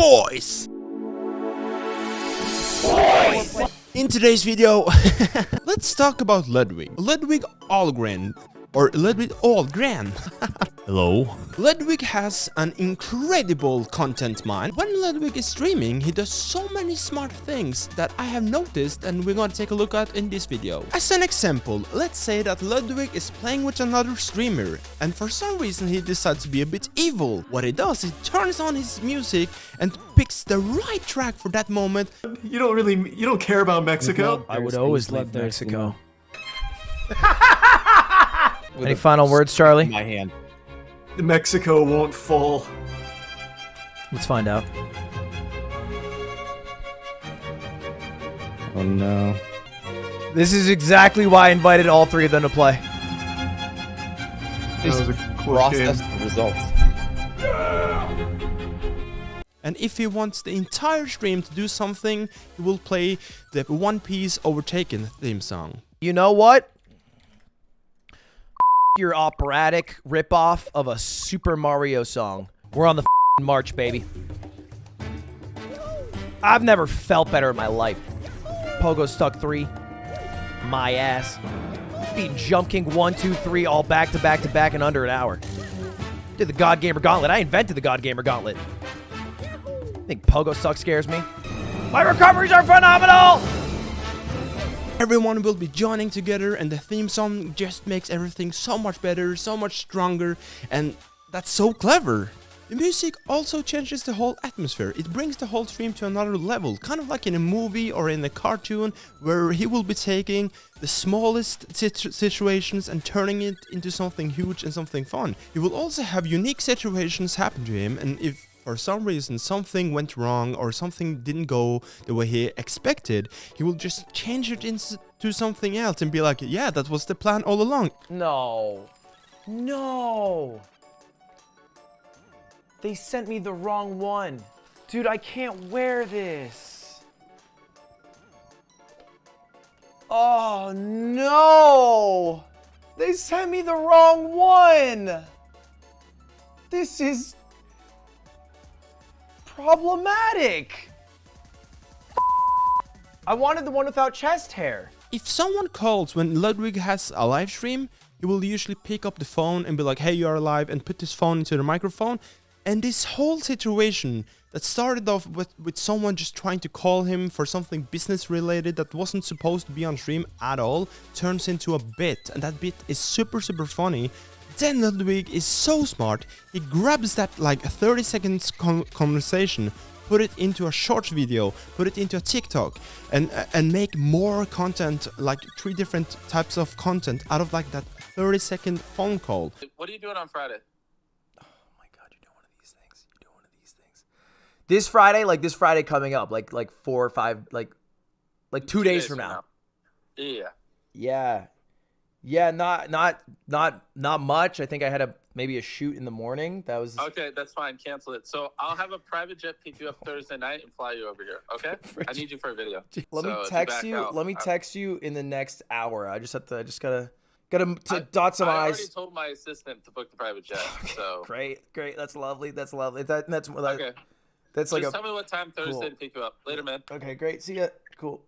boys! In today's video, let's talk about Ludwig. Ludwig Ahlgren, or Ludwig Ahlgren. Hello. Ludwig has an incredible content mind. When Ludwig is streaming, he does so many smart things that I have noticed and we're gonna take a look at in this video. As an example, let's say that Ludwig is playing with another streamer and for some reason he decides to be a bit evil. What he does, he turns on his music and picks the right track for that moment. You don't care about Mexico? I would always leave Mexico. Any final words, Charlie? My hand. Mexico won't fall. Let's find out. Oh no. This is exactly why I invited all three of them to play. That was a close Process game. the results. And if he wants the entire stream to do something, he will play the One Piece Overtaken theme song. You know what? Your operatic ripoff of a Super Mario song. We're on the march, baby. I've never felt better in my life. Pogo stuck 3. My ass. Beat Jump King 1, 2, 3 all back to back to back in under an hour. Did the God Gamer Gauntlet. I invented the God Gamer Gauntlet. I think Pogo Stuck scares me. My recoveries are phenomenal! Everyone will be joining together and the theme song just makes everything so much better, so much stronger, and that's so clever. The music also changes the whole atmosphere. It brings the whole stream to another level, kind of like in a movie or in a cartoon where he will be taking the smallest situations and turning it into something huge and something fun. He will also have unique situations happen to him, and if for some reason something went wrong or something didn't go the way he expected, he will just change it into something else and be like, yeah, that was the plan all along. No. No. They sent me the wrong one. Dude, I can't wear this. Oh, no. They sent me the wrong one. This is problematic. I wanted the one without chest hair. If someone calls when Ludwig has a live stream, he will usually pick up the phone and be like, hey, you are live, and put his phone into the microphone. And this whole situation that started off with someone just trying to call him for something business related that wasn't supposed to be on stream at all turns into a bit, and that bit is super funny. Then Ludwig is so smart, he grabs that like a 30 seconds conversation, put it into a short video, put it into a TikTok, and make more content, like 3 different types of content out of like that 30-second phone call. What are you doing on Friday? Oh my god, you're doing one of these things. You're doing one of these things. This Friday, like this Friday coming up, like 4 or 5, like 2 days from now. Yeah. Yeah. Yeah, not much. I think I had maybe a shoot in the morning. That was Okay, that's fine. Cancel it. So I'll have a private jet pick you up Thursday night and fly you over here. Okay? I need you for a video. Let So me if text back you. out, Let me text you in the next hour. I just gotta dot some I already I's. told my assistant to book the private jet. So Great. That's lovely. That's okay. That's like Just tell me what time Thursday Cool. to pick you up. Later, man. Okay, great. See ya. Cool.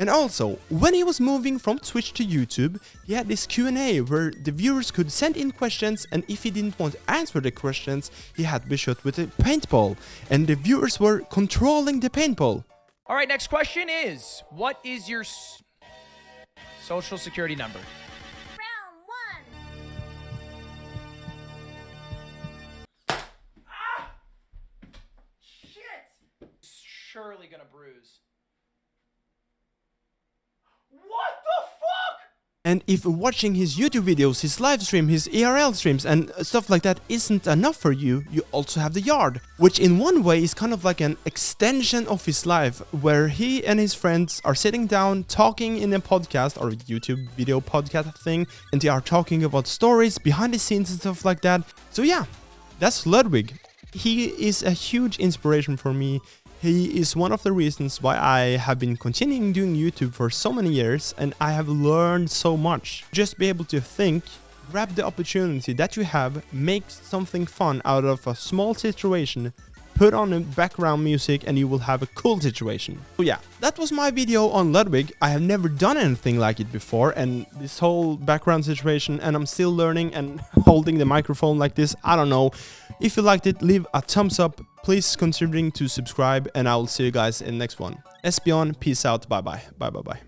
And also, when he was moving from Twitch to YouTube, he had this Q&A where the viewers could send in questions, and if he didn't want to answer the questions, he had to be shot with a paintball, and the viewers were controlling the paintball. All right, next question is, what is your social security number? Round 1. Ah! Shit! Surely gonna bruise. What the fuck? And if watching his YouTube videos, his live stream, his ERL streams and stuff like that isn't enough for you, you also have the yard, which in one way is kind of like an extension of his life, where he and his friends are sitting down talking in a podcast or a YouTube video podcast thing, and they are talking about stories, behind the scenes and stuff like that. So yeah, that's Ludwig. He is a huge inspiration for me. He is one of the reasons why I have been continuing doing YouTube for so many years, and I have learned so much. Just be able to think, grab the opportunity that you have, make something fun out of a small situation, put on a background music, and you will have a cool situation. So yeah, that was my video on Ludwig. I have never done anything like it before, and this whole background situation, and I'm still learning and holding the microphone like this, I don't know. If you liked it, leave a thumbs up, please considering to subscribe, and I will see you guys in the next one. Esbjorn, peace out, bye bye, bye bye bye.